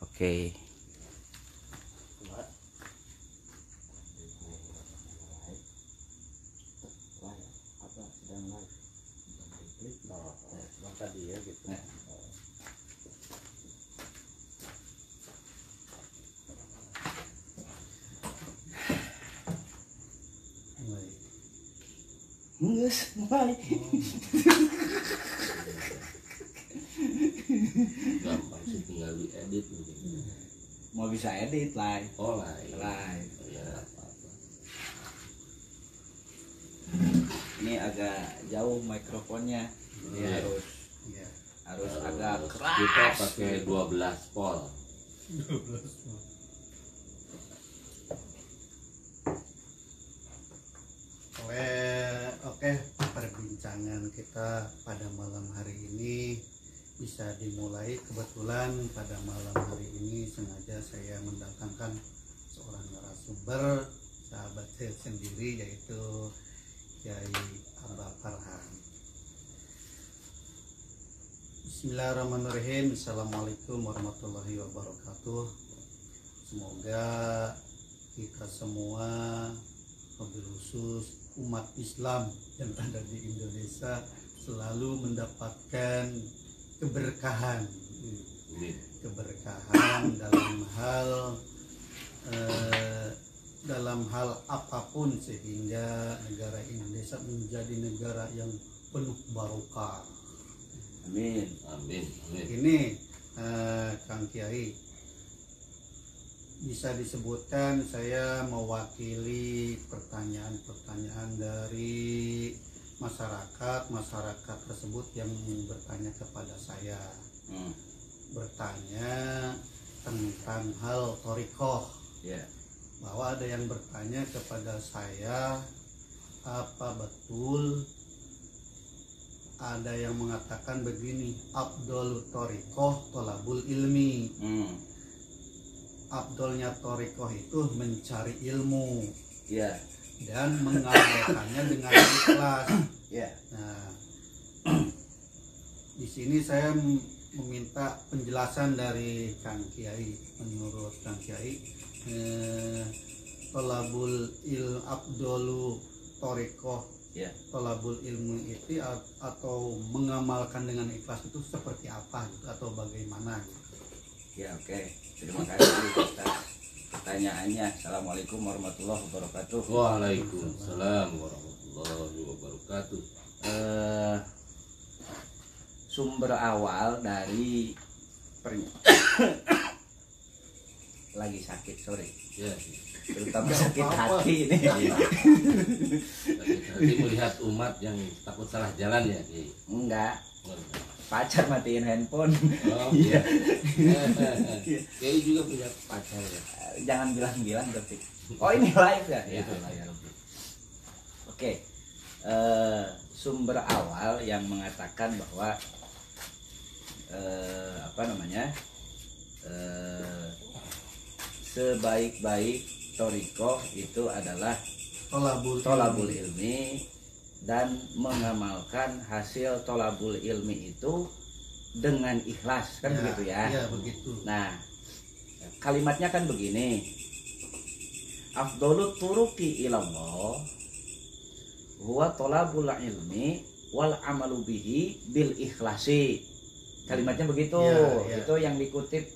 Oke. Tadi ya gitu. Nges, mulai. Gampang sih, tinggal diedit mungkin. Mau bisa edit live. Oh live. Live. Ya apa-apa. Ini agak jauh mikrofonnya. Jadi Iya. harus agak keras. Kita pakai 12 volt. Oke, perbincangan kita pada malam hari ini bisa dimulai. Kebetulan pada malam hari ini sengaja saya mendatangkan seorang narasumber, sahabat saya sendiri, yaitu Kiai Abah Farhan. Bismillahirrahmanirrahim. Assalamualaikum warahmatullahi wabarakatuh. Semoga kita semua, wabil khusus umat Islam yang ada di Indonesia, selalu mendapatkan keberkahan, keberkahan dalam hal apapun, sehingga negara Indonesia menjadi negara yang penuh barokah. Amin. Amin. Amin. Ini Kang Kiai, bisa disebutkan saya mewakili pertanyaan-pertanyaan dari masyarakat tersebut yang bertanya kepada saya, bertanya tentang hal thariqah. Bahwa ada yang bertanya kepada saya, apa betul ada yang mengatakan begini, afdhalut thariqah thalabul ilmi. Afdolnya thariqah itu mencari ilmu, dan mengamalkannya dengan ikhlas. Nah, di sini saya meminta penjelasan dari Kang Kiai. Menurut Kang Kiai, afdolu thariqah, thalabul ilmu itu atau mengamalkan dengan ikhlas itu seperti apa gitu, atau bagaimana gitu. Oke. Terima kasih atas pertanyaannya. Assalamualaikum warahmatullahi wabarakatuh. Waalaikumsalam warahmatullahi wabarakatuh. Sumber awal dari lagi sakit, sorry. Ya. Terutama sakit hati ini. Sakit hati melihat umat yang takut salah jalan ya. Enggak. Pacar matiin handphone. Oh iya. Kiai juga punya pacar ya. Jangan bilang-bilang tapi. Oh ini live ya? Itu Live. Oke. Sumber awal yang mengatakan bahwa sebaik-baik thariqah itu adalah thalabul ilmi, dan mengamalkan hasil thalabul ilmi itu dengan ikhlas, kan begitu ya? Iya, begitu. Nah, kalimatnya kan begini, afdhalut turuqi ilallah huwa thalabul ilmi wal amalu bihi bil ikhlasi. Kalimatnya begitu. Itu yang dikutip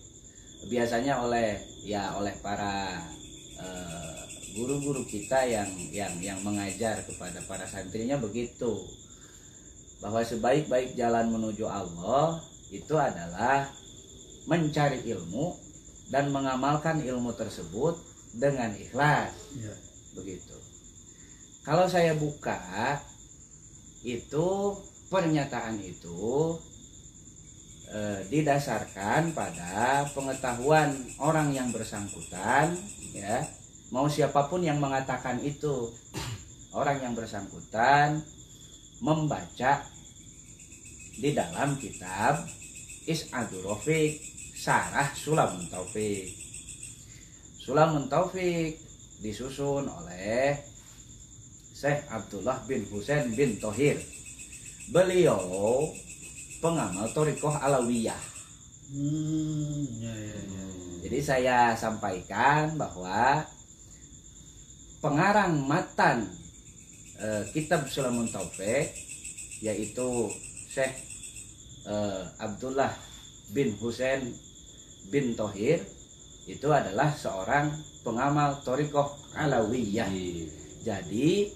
biasanya oleh para guru-guru kita yang mengajar kepada para santrinya begitu, bahwa sebaik-baik jalan menuju Allah itu adalah mencari ilmu dan mengamalkan ilmu tersebut dengan ikhlas. Begitu. Kalau saya buka itu, pernyataan itu didasarkan pada pengetahuan orang yang bersangkutan, ya. Mau siapapun yang mengatakan itu, orang yang bersangkutan membaca di dalam kitab Is'adur Rafiq Syarah Sulamun Taufik. Sulamun Taufik disusun oleh Syekh Abdullah bin Husain bin Thohir. Beliau pengamal thariqah Alawiyah. Jadi saya sampaikan bahwa pengarang matan kitab Sulamun Taufik yaitu Syekh Abdullah bin Husain bin Thohir itu adalah seorang pengamal Thariqah Alawiyah. Jadi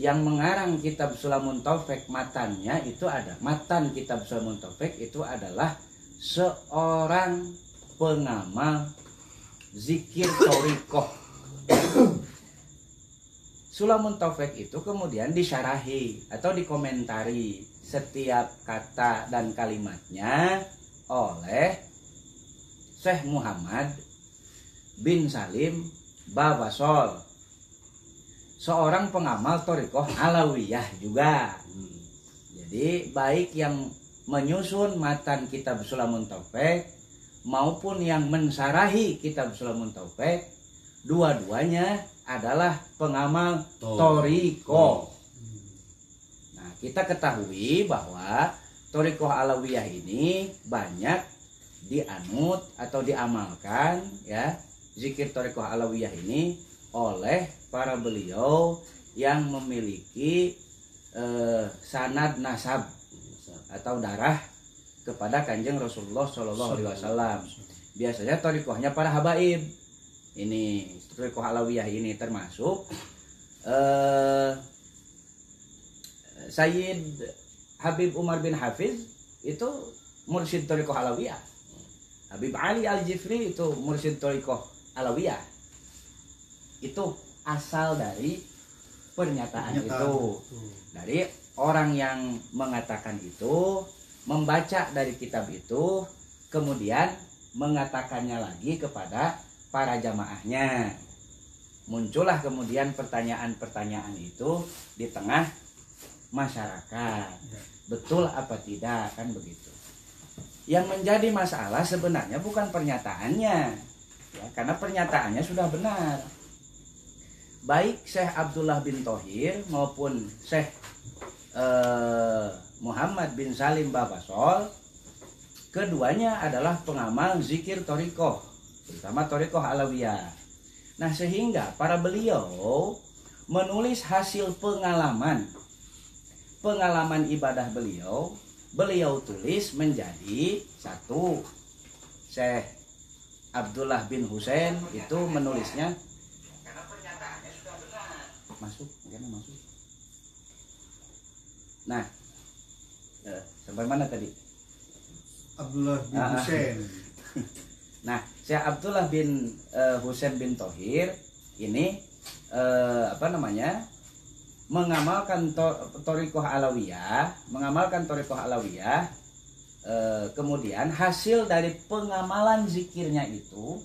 yang mengarang kitab Sulamun Taufik matannya itu ada matan kitab Sulamun Taufik itu adalah seorang pengamal zikir Thariqah. Sulamun Taufik itu kemudian disyarahi atau dikomentari setiap kata dan kalimatnya oleh Syekh Muhammad bin Salim Babasol, seorang pengamal Thariqah Alawiyah juga. Jadi baik yang menyusun matan kitab Sulamun Taufik maupun yang mensyarahi kitab Sulamun Taufik, dua-duanya adalah pengamal Thariqah. Nah, kita ketahui bahwa Thariqah Alawiyah ini banyak dianut atau diamalkan ya, zikir Thariqah Alawiyah ini oleh para beliau yang memiliki sanad nasab atau darah kepada Kanjeng Rasulullah Shallallahu Alaihi Wasallam. Biasanya thariqahnya para habaib. Ini Thariqah Alawiyah ini termasuk Sayyid Habib Umar bin Hafiz itu mursyid Thariqah Alawiyah. Habib Ali Al-Jifri itu mursyid Thariqah Alawiyah. Itu asal dari pernyataan itu. Dari orang yang mengatakan itu, membaca dari kitab itu, kemudian mengatakannya lagi kepada para jamaahnya. Muncullah kemudian pertanyaan-pertanyaan itu di tengah masyarakat. Betul apa tidak, kan begitu. Yang menjadi masalah sebenarnya bukan pernyataannya, ya, karena pernyataannya sudah benar. Baik Syekh Abdullah bin Thohir maupun Syekh Muhammad bin Salim Babasol, keduanya adalah pengamal zikir Thariqah, terutama Thariqah Alawiyah. Nah, sehingga para beliau menulis hasil pengalaman ibadah beliau tulis menjadi satu. Syekh Abdullah bin Husain itu menulisnya karena pernyataannya sudah benar. Masuk. Nah, sampai mana tadi? Abdullah bin Husain. Nah, Syekh Abdullah bin Husain bin Thohir ini mengamalkan Thariqah Alawiyah, kemudian hasil dari pengamalan zikirnya itu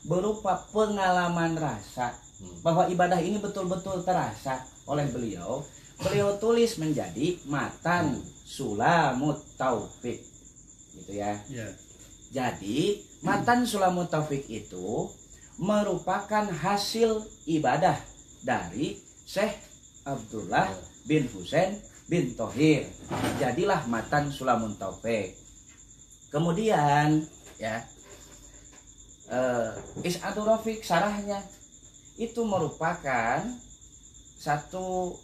berupa pengalaman rasa bahwa ibadah ini betul-betul terasa oleh beliau. Beliau tulis menjadi matan Sulamut Taufik, gitu ya. Jadi matan Sulamut Taufik itu merupakan hasil ibadah dari Syekh Abdullah bin Husain bin Thohir. Jadilah matan Sulamun Taufik. Kemudian ya, Is'adur Rafiq sarahnya itu merupakan satu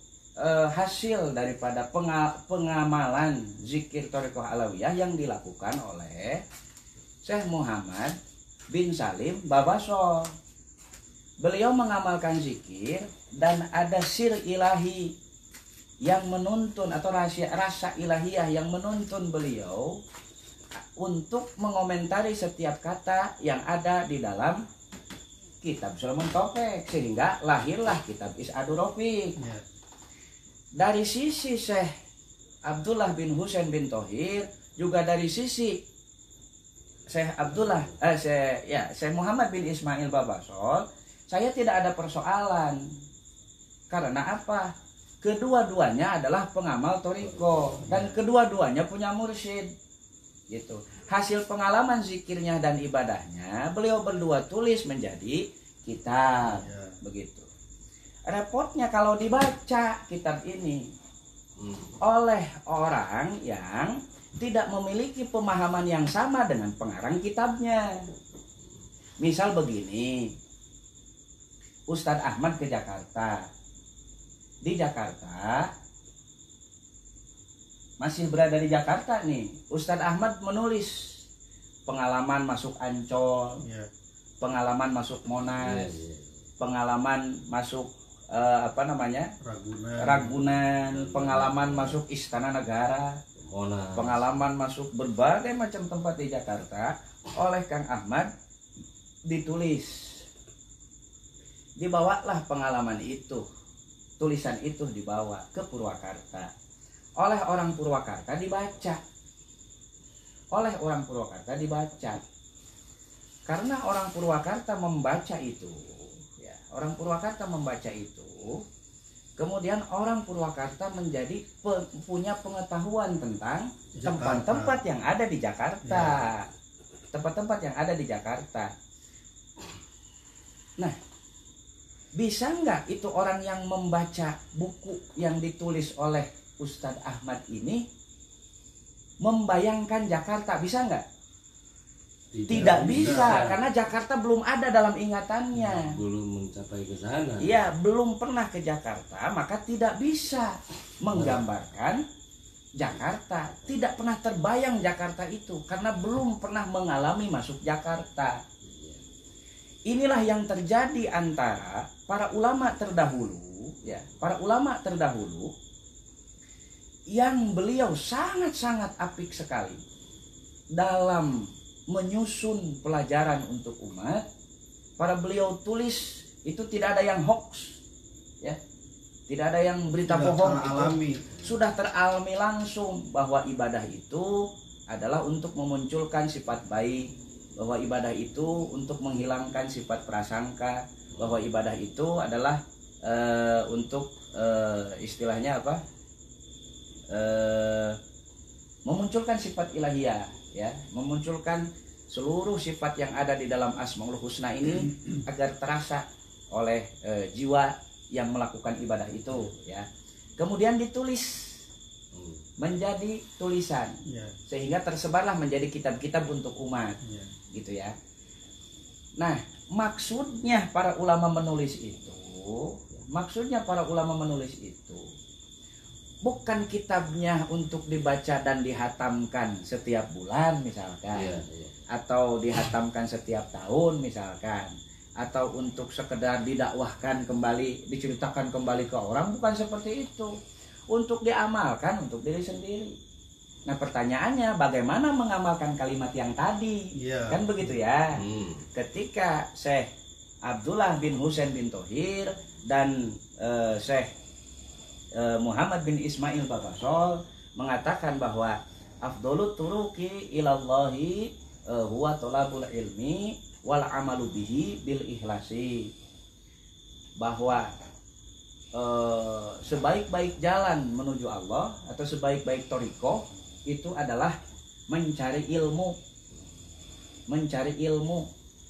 hasil daripada pengamalan zikir Thariqah Alawiyah yang dilakukan oleh Syekh Muhammad bin Salim Babasol. Beliau mengamalkan zikir dan ada sir ilahi yang menuntun atau rasa ilahiyah yang menuntun beliau untuk mengomentari setiap kata yang ada di dalam kitab Sulamun Taufik, sehingga lahirlah kitab Is'adur Rafiq. Dari sisi Syekh Abdullah bin Husain bin Thohir, juga dari sisi Syekh Muhammad bin Ismail Babasol, saya tidak ada persoalan. Karena apa? Kedua-duanya adalah pengamal Thariqah dan kedua-duanya punya mursyid. Gitu. Hasil pengalaman zikirnya dan ibadahnya beliau berdua tulis menjadi kitab. Begitu. Repotnya kalau dibaca kitab ini oleh orang yang tidak memiliki pemahaman yang sama dengan pengarang kitabnya. Misal begini, Ustadz Ahmad ke Jakarta. Di Jakarta, masih berada di Jakarta nih, Ustadz Ahmad menulis pengalaman masuk Ancol, Ya. pengalaman masuk Monas, pengalaman masuk Ragunan, pengalaman masuk Istana Negara, Monas, pengalaman masuk berbagai macam tempat di Jakarta oleh Kang Ahmad ditulis. Dibawalah pengalaman itu, tulisan itu dibawa ke Purwakarta. Oleh orang Purwakarta dibaca. Oleh orang Purwakarta dibaca. Karena orang Purwakarta membaca itu, ya, orang Purwakarta membaca itu, kemudian orang Purwakarta menjadi punya pengetahuan tentang tempat-tempat yang ada di Jakarta. Tempat-tempat yang ada di Jakarta. Nah, bisa nggak itu orang yang membaca buku yang ditulis oleh Ustadz Ahmad ini membayangkan Jakarta? Bisa nggak? Tidak bisa, karena Jakarta belum ada dalam ingatannya. Belum mencapai ke sana. Iya, belum pernah ke Jakarta, maka tidak bisa menggambarkan Jakarta. Tidak pernah terbayang Jakarta itu, karena belum pernah mengalami masuk Jakarta. Inilah yang terjadi antara para ulama terdahulu, ya, para ulama terdahulu yang beliau sangat-sangat apik sekali dalam menyusun pelajaran untuk umat. Para beliau tulis itu tidak ada yang hoax, ya, tidak ada yang berita bohong. Alami. Sudah teralami langsung bahwa ibadah itu adalah untuk memunculkan sifat baik, bahwa ibadah itu untuk menghilangkan sifat prasangka, bahwa ibadah itu adalah untuk istilahnya apa, memunculkan sifat ilahiyah, ya, memunculkan seluruh sifat yang ada di dalam Asmaul Husna ini agar terasa oleh jiwa yang melakukan ibadah itu, ya. Kemudian ditulis menjadi tulisan, Ya. sehingga tersebarlah menjadi kitab-kitab untuk umat, Ya. gitu ya. Nah, maksudnya para ulama menulis itu, bukan kitabnya untuk dibaca dan dihatamkan setiap bulan misalkan, atau dihatamkan setiap tahun misalkan, atau untuk sekedar didakwahkan kembali, diceritakan kembali ke orang, bukan seperti itu. Untuk diamalkan untuk diri sendiri. Nah, pertanyaannya bagaimana mengamalkan kalimat yang tadi? Ya. Kan begitu ya. Ketika Syekh Abdullah bin Husain bin Thohir dan Syekh Muhammad bin Ismail Babasol mengatakan bahwa afdhalut turuqi ilallahi huwa thalabul ilmi wal amalu bihi bil ikhlasi, bahwa sebaik-baik jalan menuju Allah atau sebaik-baik thariqah itu adalah mencari ilmu,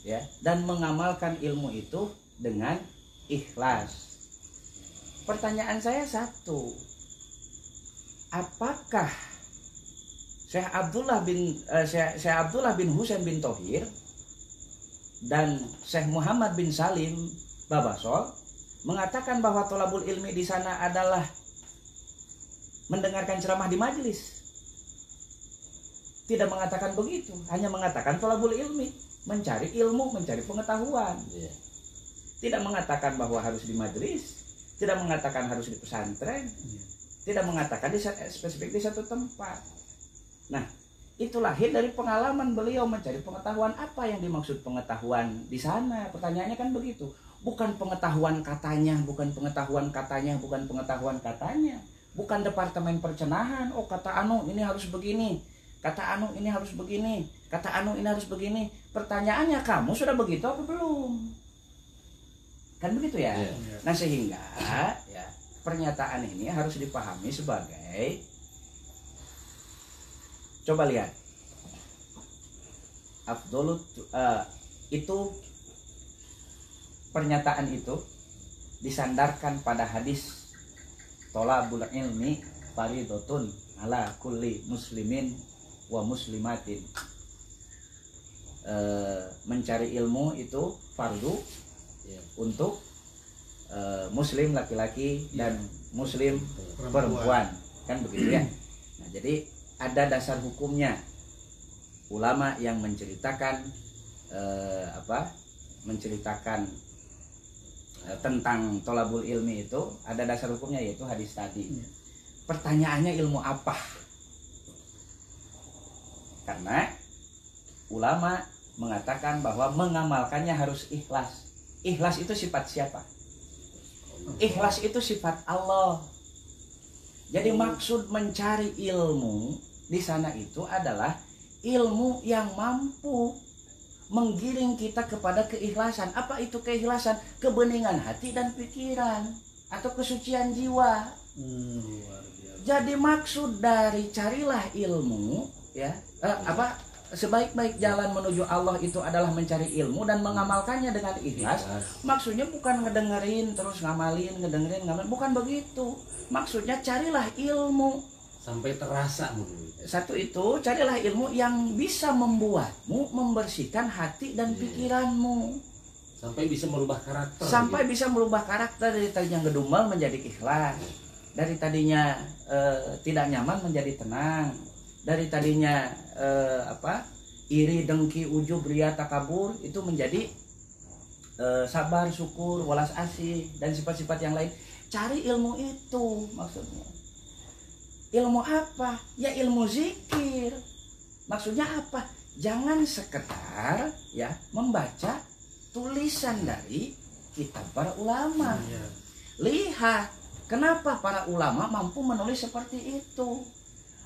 ya, dan mengamalkan ilmu itu dengan ikhlas. Pertanyaan saya satu, apakah Syekh Abdullah bin Husain bin Thohir dan Syekh Muhammad bin Salim Babasol mengatakan bahwa thalabul ilmi di sana adalah mendengarkan ceramah di majelis? Tidak mengatakan begitu, hanya mengatakan thalabul ilmi, mencari ilmu, mencari pengetahuan. Tidak mengatakan bahwa harus di majelis, tidak mengatakan harus di pesantren, tidak mengatakan spesifik di satu tempat. Nah, itu lahir dari pengalaman beliau mencari pengetahuan. Apa yang dimaksud pengetahuan di sana? Pertanyaannya kan begitu. Bukan pengetahuan katanya, bukan pengetahuan katanya, bukan pengetahuan katanya. Bukan departemen percenahan, oh kata anu ini harus begini, kata anu ini harus begini, kata anu ini harus begini. Pertanyaannya, kamu sudah begitu apa belum? Kan begitu ya? Nah, sehingga ya, pernyataan ini harus dipahami sebagai, coba lihat, afdhalut itu, pernyataan itu disandarkan pada hadis thalabul ilmi fardhatun ala kulli muslimin wa muslimatin. mencari ilmu itu fardu untuk muslim laki-laki dan muslim perempuan, kan begitu ya. Nah, jadi ada dasar hukumnya. Ulama yang menceritakan tentang tolabul ilmi itu ada dasar hukumnya, yaitu hadis tadi. Pertanyaannya ilmu apa? Karena ulama mengatakan bahwa mengamalkannya harus ikhlas. Ikhlas itu sifat siapa? Ikhlas itu sifat Allah. Jadi maksud mencari ilmu di sana itu adalah ilmu yang mampu menggiring kita kepada keikhlasan. Apa itu keikhlasan? Kebeningan hati dan pikiran atau kesucian jiwa. Jadi maksud dari carilah ilmu, ya, sebaik-baik jalan menuju Allah itu adalah mencari ilmu dan mengamalkannya dengan ikhlas. Maksudnya bukan ngedengerin terus ngamalin, bukan begitu. Maksudnya carilah ilmu sampai terasa mungkin. Satu itu, carilah ilmu yang bisa membuatmu membersihkan hati dan pikiranmu. Sampai bisa merubah karakter. Sampai bisa merubah karakter dari tadinya ngedumel menjadi ikhlas. Dari tadinya tidak nyaman menjadi tenang. Dari tadinya iri, dengki, ujub, ria, takabur itu menjadi sabar, syukur, walas asih dan sifat-sifat yang lain. Cari ilmu itu maksudnya. Ilmu apa? Ya ilmu zikir. Maksudnya apa? Jangan sekedar ya membaca tulisan dari kitab para ulama. Lihat kenapa para ulama mampu menulis seperti itu.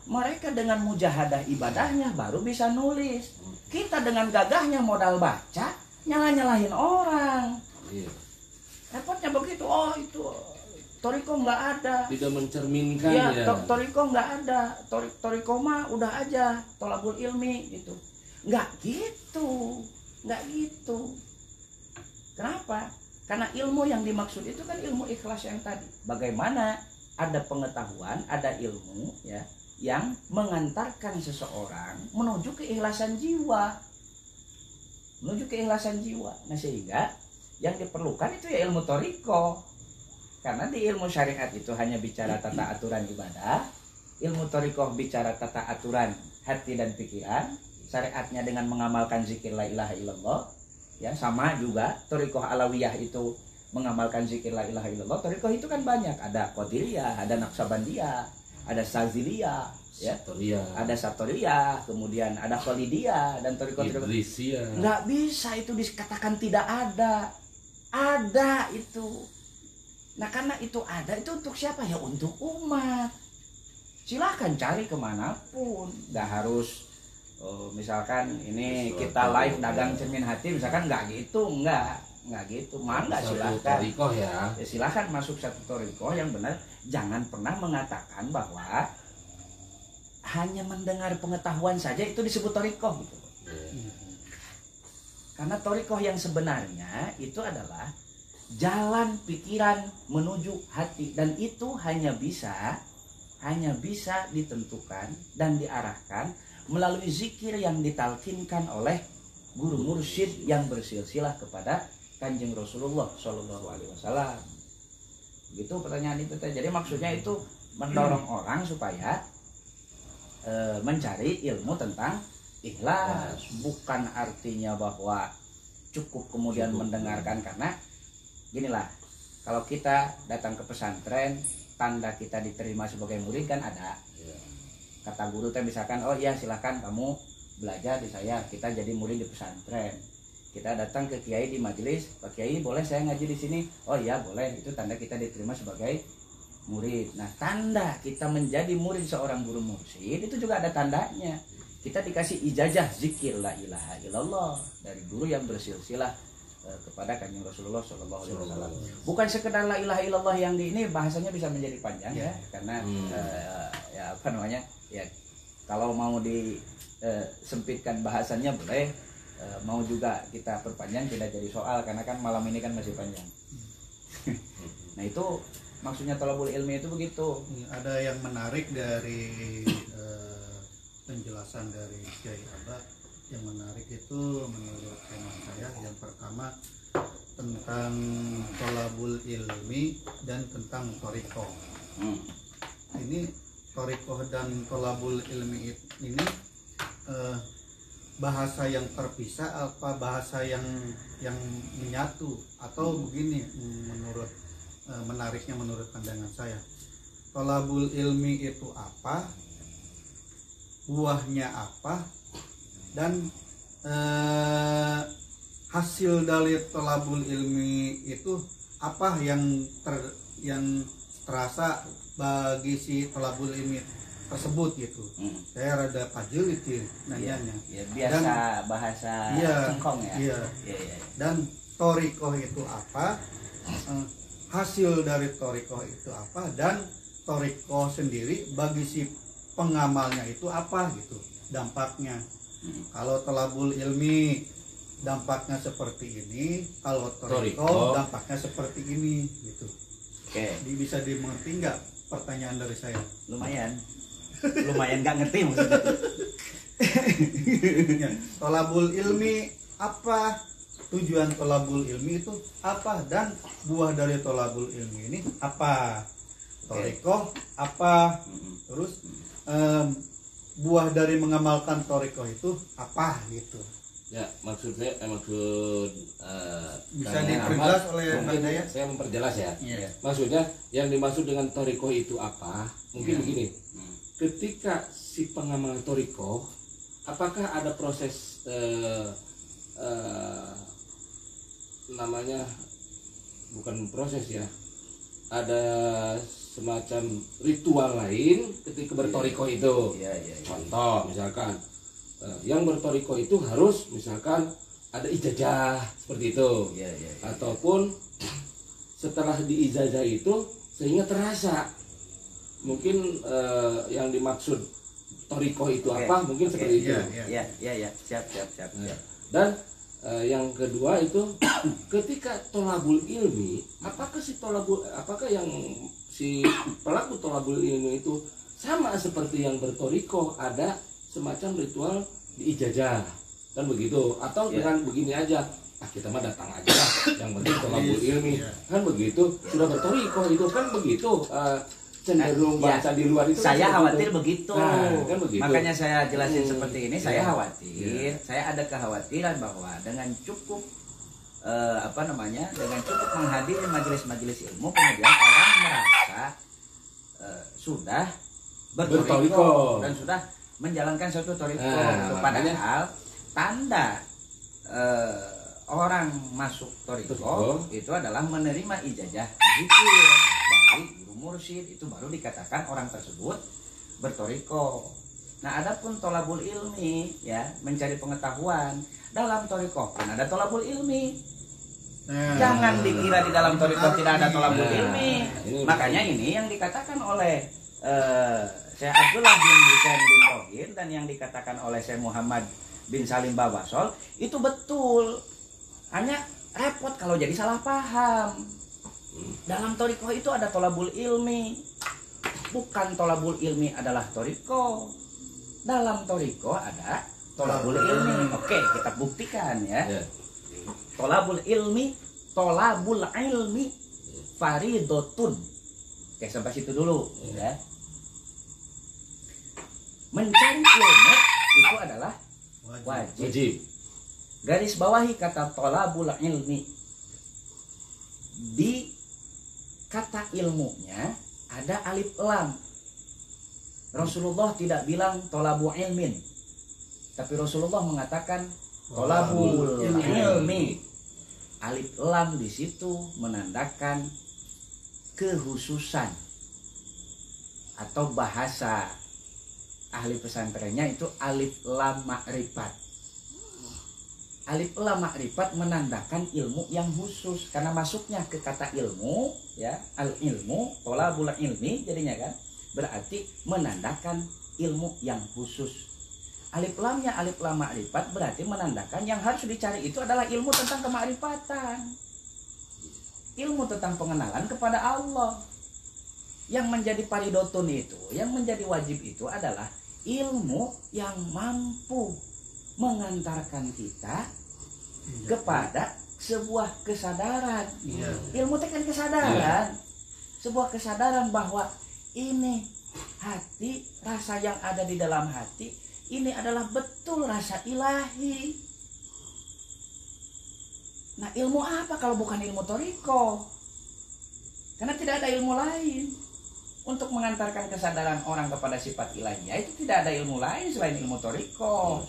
Mereka dengan mujahadah ibadahnya baru bisa nulis. Kita dengan gagahnya modal baca, nyalah-nyalahin orang. Repotnya begitu. Oh itu Toriko nggak ada. Tidak mencerminkan ya. Toriko nggak ada. Toriko mah udah aja tolabul ilmi gitu. Nggak gitu. Kenapa? Karena ilmu yang dimaksud itu kan ilmu ikhlas yang tadi. Bagaimana ada pengetahuan, ada ilmu ya yang mengantarkan seseorang menuju keikhlasan jiwa. Nah sehingga yang diperlukan itu ya ilmu toriko. Karena di ilmu syariat itu hanya bicara tata aturan ibadah, ilmu thariqah bicara tata aturan hati dan pikiran, syariatnya dengan mengamalkan zikir la ilaha illallah, ya sama juga thariqah alawiyah itu mengamalkan zikir la ilaha illallah. Thariqah itu kan banyak, ada qadiriyah, ada naqsabandiyah, ada saziliyah, ya, ada satoriyah, kemudian ada khalidiyah dan thariqah nggak bisa itu dikatakan tidak ada. Ada itu. Nah karena itu ada, itu untuk siapa? Ya untuk umat. Silahkan cari kemanapun. Gak harus misalkan ini kita live dagang cermin hati, misalkan nggak gitu, nggak gitu. Mangga silahkan. Ya silahkan masuk satu thariqah yang benar. Jangan pernah mengatakan bahwa hanya mendengar pengetahuan saja itu disebut thariqah gitu. Karena thariqah yang sebenarnya itu adalah jalan pikiran menuju hati, dan itu hanya bisa ditentukan dan diarahkan melalui zikir yang ditalkinkan oleh guru mursyid yang bersilsilah kepada Kanjeng Rasulullah Shallallahu Alaihi Wasallam. Gitu pertanyaan itu. Jadi maksudnya itu mendorong orang supaya mencari ilmu tentang ikhlas, bukan artinya bahwa cukup kemudian mendengarkan. Karena ginilah, kalau kita datang ke pesantren, tanda kita diterima sebagai murid kan ada. Kata guru teh misalkan, oh iya silakan kamu belajar di saya, kita jadi murid di pesantren. Kita datang ke kiai di majelis, Pak Kiai boleh saya ngaji di sini? Oh iya boleh, itu tanda kita diterima sebagai murid. Nah tanda kita menjadi murid seorang guru mursyid itu juga ada tandanya. Kita dikasih ijazah zikir la ilaha illallah dari guru yang bersilsilah kepada Kanjeng Rasulullah Shallallahu Alaihi Wasallam. Bukan sekedar la ilaha illallah yang di ini bahasanya bisa menjadi panjang ya, karena ya apa namanya ya, kalau mau disempitkan bahasanya boleh, mau juga kita perpanjang tidak jadi soal, karena kan malam ini kan masih panjang. Nah itu maksudnya thalabul ilmi itu begitu. Ada yang menarik dari penjelasan dari Kiai Abad Yang menarik itu menurut hemat saya yang pertama tentang tolabul ilmi dan tentang torikoh. Ini torikoh dan tolabul ilmi ini bahasa yang terpisah apa bahasa yang menyatu, atau begini menurut menariknya menurut pandangan saya, tolabul ilmi itu apa, buahnya apa, dan hasil dari tolabul ilmi itu apa yang terasa bagi si tolabul ilmi tersebut gitu. Saya rada pajelit ya nanyanya. Ya, biasa dan, bahasa cengkong ya. Iya. Dan torikoh itu apa? Hasil dari torikoh itu apa? Dan torikoh sendiri bagi si pengamalnya itu apa gitu? Dampaknya. Kalau tolabul ilmi dampaknya seperti ini, kalau torikoh dampaknya seperti ini gitu. Oke. Bisa dimengerti nggak pertanyaan dari saya? Lumayan nggak ngerti maksudnya. Ya, tolabul ilmi apa, tujuan tolabul ilmi itu apa, dan buah dari tolabul ilmi ini apa, torikoh apa, terus buah dari mengamalkan torikoh itu apa gitu. Ya, maksud bisa diperjelas oleh Bang Daya? Saya memperjelas ya. Iya. Maksudnya yang dimaksud dengan torikoh itu apa? Mungkin begini. Ketika si pengamal torikoh, apakah ada proses namanya bukan proses ya, ada semacam ritual lain ketika bertorikoh itu. Contoh misalkan yang bertorikoh itu harus misalkan ada ijazah seperti itu, ataupun setelah diijazah itu sehingga terasa mungkin yang dimaksud torikoh itu apa, mungkin seperti itu. Siap. Dan yang kedua itu ketika tolabul ilmi, apakah yang si pelaku tolabul ilmi itu sama seperti yang bertorikoh, ada semacam ritual diijazah kan begitu, atau dengan begini aja, kita mah datang aja lah, yang penting tolabul ilmi kan begitu, sudah bertorikoh itu kan begitu. Cenderung bahasa di luar itu saya khawatir begitu. Kan begitu. Makanya saya jelasin seperti ini. Saya khawatir, saya ada kekhawatiran bahwa dengan cukup dengan cukup menghadiri majelis-majelis ilmu, kemudian orang merasa sudah bertorikoh dan sudah menjalankan suatu torikoh. Padahal tanda orang masuk torikoh itu adalah menerima ijazah zikir dari guru mursyid, itu baru dikatakan orang tersebut bertorikoh. Nah, adapun tolabul ilmi, ya, mencari pengetahuan, dalam torikoh pun ada tolabul ilmi. Jangan dikira di dalam torikoh tidak ada tolabul ilmi. Makanya ini yang dikatakan oleh Syekh Abdullah bin Husain bin Rohin dan yang dikatakan oleh Syekh Muhammad bin Salim Babasol itu betul. Hanya repot kalau jadi salah paham. Dalam torikoh itu ada tolabul ilmi, bukan tolabul ilmi adalah torikoh. Dalam torikoh ada tolabul ilmi. Oke, kita buktikan ya. Tolabul ilmi faridotun. Oke, sampai situ dulu ya. Mencari ilmu itu adalah wajib. Garis bawahi kata tolabul ilmi. Di kata ilmunya ada alif lam. Rasulullah tidak bilang tolabu ilmin, tapi Rasulullah mengatakan tolabul ilmi. Alif lam di situ menandakan kekhususan, atau bahasa ahli pesantrennya itu alif lam ma'rifat. Alif lam ma'rifat menandakan ilmu yang khusus, karena masuknya ke kata ilmu, ya, al ilmu tolabul ilmi jadinya kan berarti menandakan ilmu yang khusus. Alif lamnya alif lam ma'rifat berarti menandakan yang harus dicari itu adalah ilmu tentang kemakrifatan, ilmu tentang pengenalan kepada Allah. Yang menjadi paridotun itu, yang menjadi wajib itu adalah ilmu yang mampu mengantarkan kita kepada sebuah kesadaran. Iya. Ilmu itu kan kesadaran. Sebuah kesadaran bahwa ini hati, rasa yang ada di dalam hati, ini adalah betul rasa ilahi. Nah, ilmu apa kalau bukan ilmu toriko? Karena tidak ada ilmu lain untuk mengantarkan kesadaran orang kepada sifat ilahiyah. Itu tidak ada ilmu lain selain ilmu toriko.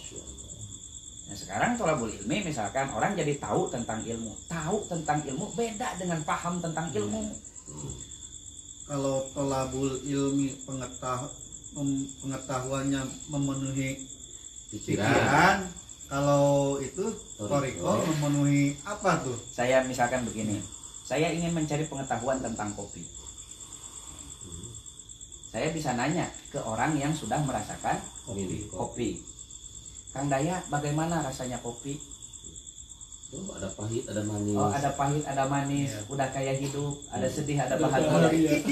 Nah, sekarang tolabul ilmi, misalkan orang jadi tahu tentang ilmu beda dengan paham tentang ilmu. Kalau tolabul ilmi pengetahuannya memenuhi pikiran, kalau itu toriko memenuhi apa tuh? Saya misalkan begini, saya ingin mencari pengetahuan tentang kopi. Saya bisa nanya ke orang yang sudah merasakan kopi. Kang Daya, bagaimana rasanya kopi? Oh, ada pahit, ada manis. Oh, ada pahit, ada manis, udah kayak hidup, ada sedih, ada bahagia. Bahagia.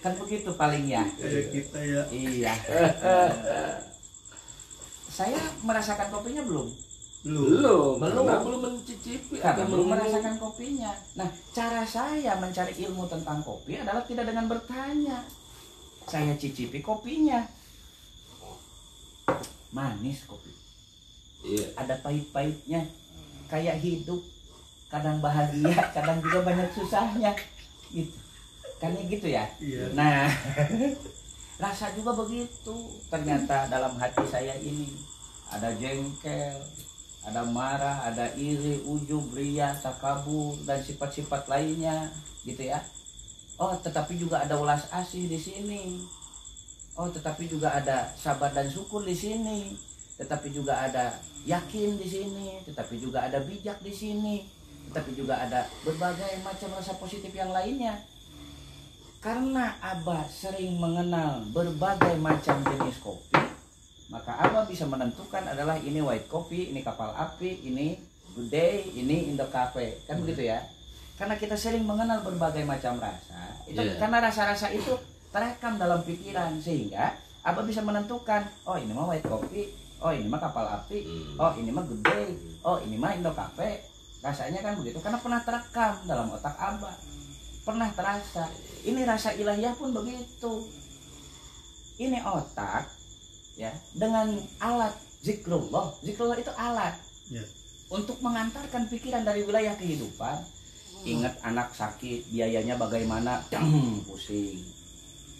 Kan begitu paling ya. Kayak kita ya. Iya. Saya merasakan kopinya belum? Belum. Belum. Karena belum mencicipi. Karena atau belum memenuhi. merasakan kopinya. Nah, cara saya mencari ilmu tentang kopi adalah tidak dengan bertanya. Saya cicipi kopinya. Manis kopi. Iya. Ada pahit-pahitnya. Kayak hidup. Kadang bahagia, kadang juga banyak susahnya. Gitu. Kan gitu ya? Iya. Nah, rasa juga begitu. Ternyata dalam hati saya ini ada jengkel, ada marah, ada iri, ujub, ria, takabur, dan sifat-sifat lainnya, gitu ya. Oh, tetapi juga ada ulas asih di sini. Oh, tetapi juga ada sabar dan syukur di sini. Tetapi juga ada yakin di sini. Tetapi juga ada bijak di sini. Tetapi juga ada berbagai macam rasa positif yang lainnya. Karena Abah sering mengenal berbagai macam jenis kopi, maka Abah bisa menentukan adalah ini white coffee, ini kapal api, ini good day, ini Indo Cafe. Kan begitu ya? Karena kita sering mengenal berbagai macam rasa. Itu karena rasa-rasa itu terekam dalam pikiran, sehingga Abah bisa menentukan, oh ini mah white coffee, oh ini mah kapal api, oh ini mah good day, oh ini mah Indo Cafe. Rasanya kan begitu karena pernah terekam dalam otak Abah. Pernah terasa. Ini rasa ilahiyah pun begitu. Ini otak ya, dengan alat zikrullah. Zikrullah itu alat Ya. untuk mengantarkan pikiran dari wilayah kehidupan. Ingat anak sakit, biayanya bagaimana? Pusing.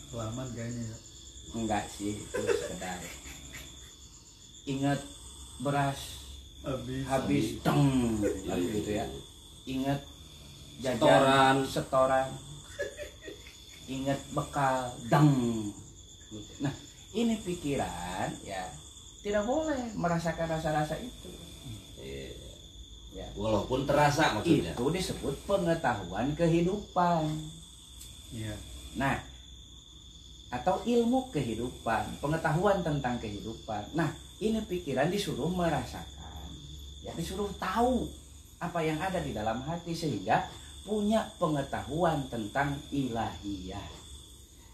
Selamat kayaknya ya. Enggak sih, itu sekedar. Ingat beras habis gitu ya. Ingat jajan setoran. Ingat bekal Nah, ini pikiran ya tidak boleh merasakan rasa-rasa itu. Ya. Walaupun terasa maksudnya. Itu disebut pengetahuan kehidupan. Iya. Nah, atau ilmu kehidupan, pengetahuan tentang kehidupan. Nah, ini pikiran disuruh merasakan, ya disuruh tahu apa yang ada di dalam hati sehingga punya pengetahuan tentang ilahiyah.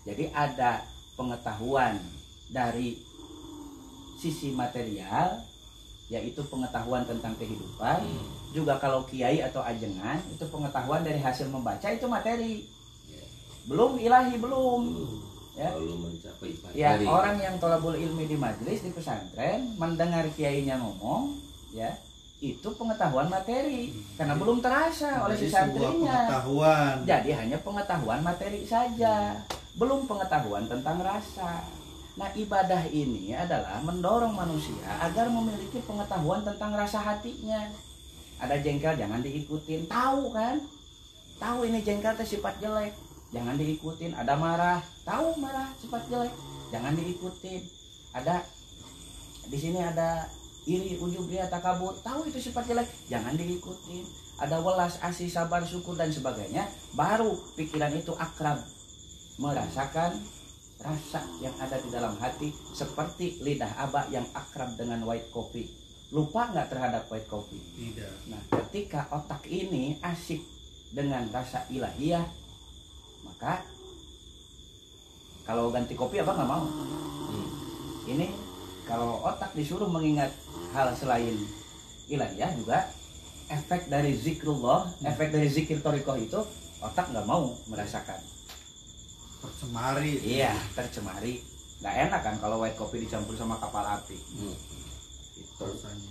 Jadi ada pengetahuan dari sisi material, yaitu pengetahuan tentang kehidupan. Juga kalau kiai atau ajengan, itu pengetahuan dari hasil membaca, itu materi. Belum ilahi, belum. Ya. Belum mencapai materi. Ya, orang yang tolabul ilmi di majelis, di pesantren, mendengar kiainya ngomong, ya, itu pengetahuan materi. Karena belum terasa oleh si santrinya. Pengetahuan. Jadi hanya pengetahuan materi saja. Belum pengetahuan tentang rasa. Nah, ibadah ini adalah mendorong manusia agar memiliki pengetahuan tentang rasa hatinya. Ada jengkel, jangan diikutin. Tahu kan? Tahu ini jengkel itu sifat jelek, jangan diikutin. Ada marah, tahu marah sifat jelek, jangan diikutin. Ada di sini ada iri, ujub, ria, takabur, tahu itu sifat jelek, jangan diikutin. Ada welas, asih, sabar, syukur dan sebagainya, baru pikiran itu akrab merasakan rasa yang ada di dalam hati, seperti lidah Abah yang akrab dengan white coffee. Lupa nggak terhadap white coffee? Tidak. Nah, ketika otak ini asik dengan rasa ilahiyah, maka kalau ganti kopi apa nggak mau. Ini kalau otak disuruh mengingat hal selain ilahiyah juga efek dari zikrullah, efek dari zikir thariqah itu otak nggak mau merasakan. Tercemari. Iya, tercemari. Nggak enak kan kalau white kopi dicampur sama kapal api. Itu. Rasanya.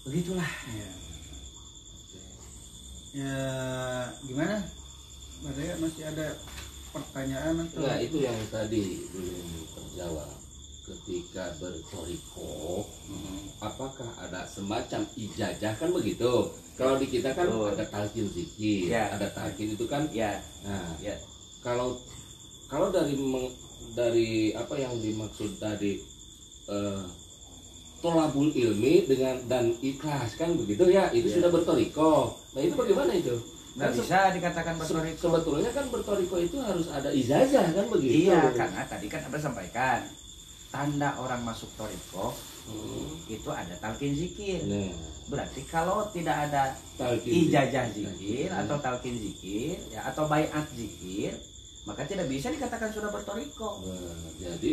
Begitulah. Iya. Ya gimana? Masih ada pertanyaan atau? Nah itu yang tadi belum terjawab. Ketika bertoriko, apakah ada semacam ijazah kan begitu? Kalau di kita kan ada talqin zikir, Ya. ada talqin itu kan. Ya, Nah, ya. kalau dari apa yang dimaksud tadi tolabul ilmi dengan dan ikhlas kan begitu ya, itu Ya. sudah bertoriko. Nah itu bagaimana itu? Nggak Kan bisa dikatakan bertoriko. sebetulnya kan bertoriko itu harus ada ijazah kan begitu? Iya, karena tadi kan Abah sampaikan tanda orang masuk toriko itu ada talqin zikir. Nah, Berarti kalau tidak ada talqin ijazah zikir atau talqin zikir ya, atau baiat zikir, maka tidak bisa dikatakan sudah bertoriko. Nah, jadi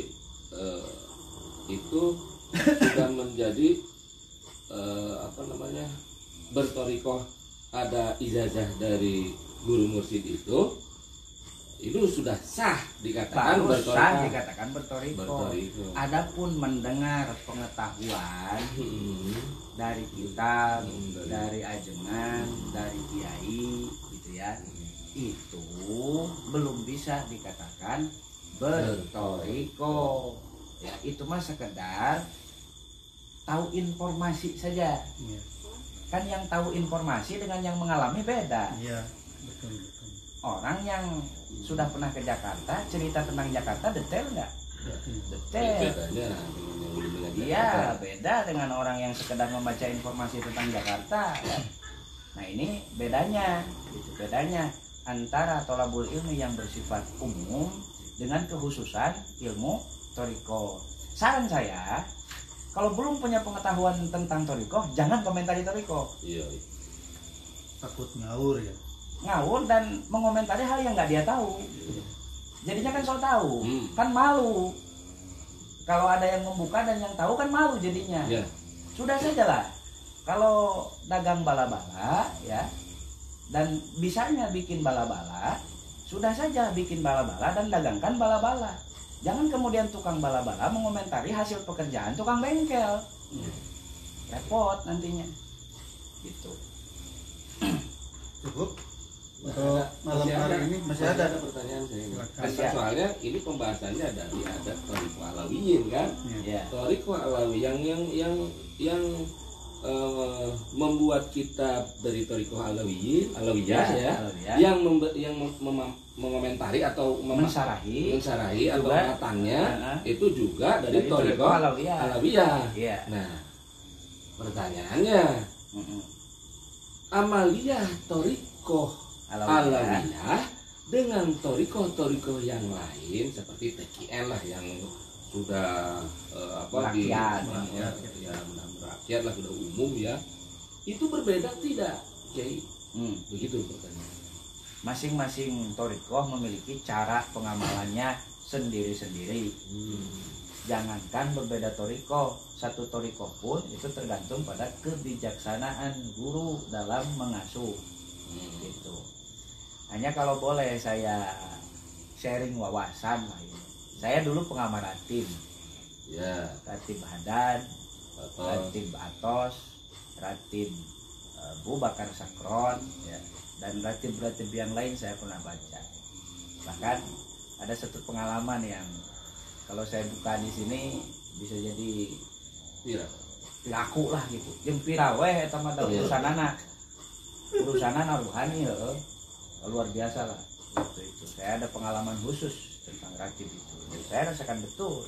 itu sudah menjadi apa namanya, bertoriko ada ijazah dari guru mursyid itu sudah sah dikatakan Baru sah bertoriko. dikatakan bertoriko. Bertoriko. Adapun mendengar pengetahuan dari kitab, dari ajengan, dari kiai gitu ya, itu belum bisa dikatakan bertoriko. Ya, itu mah sekedar tahu informasi saja. Iya. Kan yang tahu informasi dengan yang mengalami beda. Iya, betul betul. Orang yang sudah pernah ke Jakarta, cerita tentang Jakarta detail nggak? Detail. Bedanya dengan yang belum dengan Iya, Jakarta. beda dengan orang yang sekedar membaca informasi tentang Jakarta. Ya. Nah ini bedanya, gitu. Bedanya antara tolabul ilmi yang bersifat umum dengan kekhususan ilmu thariqah. Saran saya, kalau belum punya pengetahuan tentang thariqah, jangan komentari thariqah. Iya. Takut ngawur ya. Ngawur dan mengomentari hal yang nggak dia tahu. Jadinya kan so tahu, kan malu. Kalau ada yang membuka dan yang tahu kan malu jadinya. Iya. Sudah sajalah. Kalau dagang bala-bala ya, dan bisanya bikin bala-bala, sudah saja bikin bala-bala dan dagangkan bala-bala. Jangan kemudian tukang bala-bala mengomentari hasil pekerjaan tukang bengkel. Repot nantinya. Gitu. Cukup untuk malam hari ini masih ada. pertanyaan saya. Silakan. Masih ada. Soalnya ini pembahasannya dari adat Thariqah Alawiyin kan. Ya. Thariqah Alawi yang membuat kitab dari Thariqah Alawiyah ya, Alawiyah. yang mengomentari atau Mensarahi atau juga. matangnya itu juga Dari dari Thariqah Thariqah Alawiyah. Alawiyah. Iya. Nah, pertanyaannya, amaliyah Thariqah Alawiyah dengan Thariqah yang lain seperti TKN lah yang sudah Merakyat. merakyat lah, sudah umum ya, itu berbeda tidak, Kiai? Begitu pertanyaan. Masing-masing thariqah memiliki cara pengamalannya sendiri-sendiri. Jangankan berbeda thariqah, satu thariqah pun itu tergantung pada kebijaksanaan guru dalam mengasuh. Gitu. Hanya kalau boleh saya sharing wawasan lah ya. Saya dulu pengamal ratib, Ya, ratib Hadan, atau ratib Atos, ratib Bu Bakar Sakron, ya, dan ratib-ratib yang lain saya pernah baca. Bahkan ada satu pengalaman yang kalau saya buka di sini bisa jadi iya. laku lah gitu. Jeung piraweh eta mah urusanana ruhani heuh. Luar biasa lah waktu itu. Saya ada pengalaman khusus tentang ratib itu. Dan saya rasakan betul.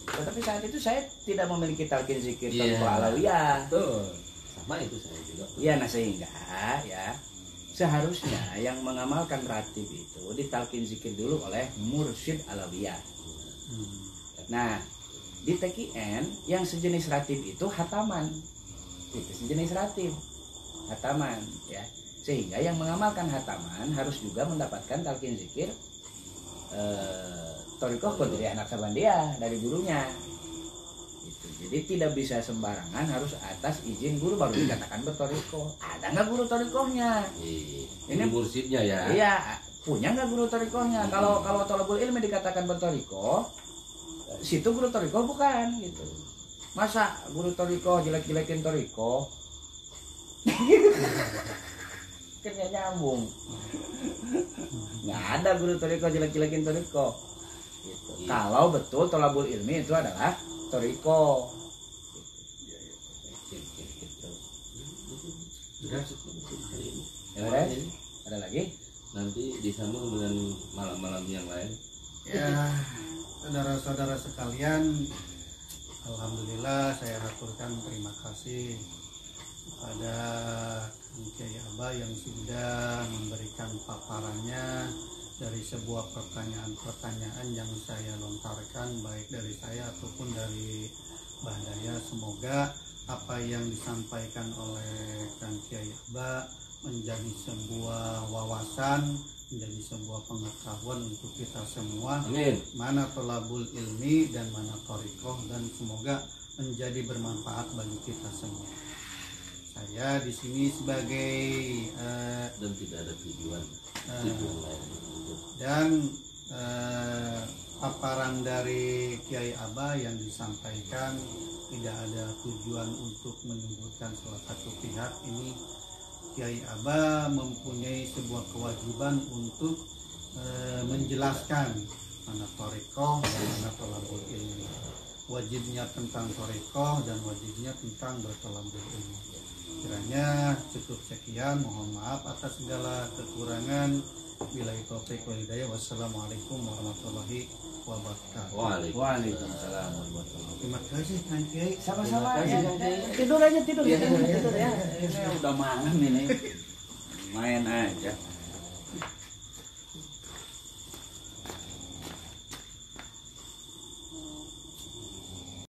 Tetapi saat itu saya tidak memiliki talqin zikir Thariqah Alawiyah. Betul. Sama itu saya juga. Ya, nah sehingga ya seharusnya yang mengamalkan ratib itu ditalqin zikir dulu oleh mursyid Alawiyah. Nah, di TKN yang sejenis ratib itu hataman. Itu sejenis ratib. Hataman ya. Sehingga yang mengamalkan hataman harus juga mendapatkan talqin zikir Thariqah dari anak Sabandia, dari gurunya. Gitu. Jadi tidak bisa sembarangan, harus atas izin guru baru dikatakan bertoriko. Ada nggak guru torikohnya? Ini mursidnya ya. Iya, punya nggak guru torikohnya? Kalau tolabul ilmi dikatakan bertoriko, situ guru toriko bukan gitu. Masa guru toriko jelek-jelekin toriko? Akhirnya nyambung. Nggak ada guru toriko jelek-jelekin toriko. Gitu. Kalau betul tolabul ilmi itu adalah toriko. Ada lagi? Nanti disambung dengan malam-malam yang lain. Ya, saudara-saudara sekalian, alhamdulillah saya aturkan terima kasih kepada Kiai Aba yang sudah memberikan paparannya dari sebuah pertanyaan-pertanyaan yang saya lontarkan, baik dari saya ataupun dari Mbah Daya. Semoga apa yang disampaikan oleh Kang Kiai Aba menjadi sebuah wawasan, menjadi sebuah pengetahuan untuk kita semua. Amin. Mana tolabul ilmi dan mana torikoh, dan semoga menjadi bermanfaat bagi kita semua. Saya di sini sebagai Dan tidak ada tujuan lain. dan paparan dari Kiai Aba yang disampaikan tidak ada tujuan untuk menyebutkan salah satu pihak. Ini Kiai Aba mempunyai sebuah kewajiban untuk menjelaskan mana torikoh dan mana tolabul ilmi. Wajibnya tentang torikoh dan wajibnya tentang bertolabul ilmi. Kiranya cukup sekian, mohon maaf atas segala kekurangan. Billahi taufiq wal hidayah. Wassalamualaikum warahmatullahi wabarakatuh. Waalaikumsalam warahmatullahi. Terima kasih Kang Kiai. Sama-sama Terima kasih, ya. Kang Kiai. Tidur aja tidur ya. Ini udah malam ini. Main aja.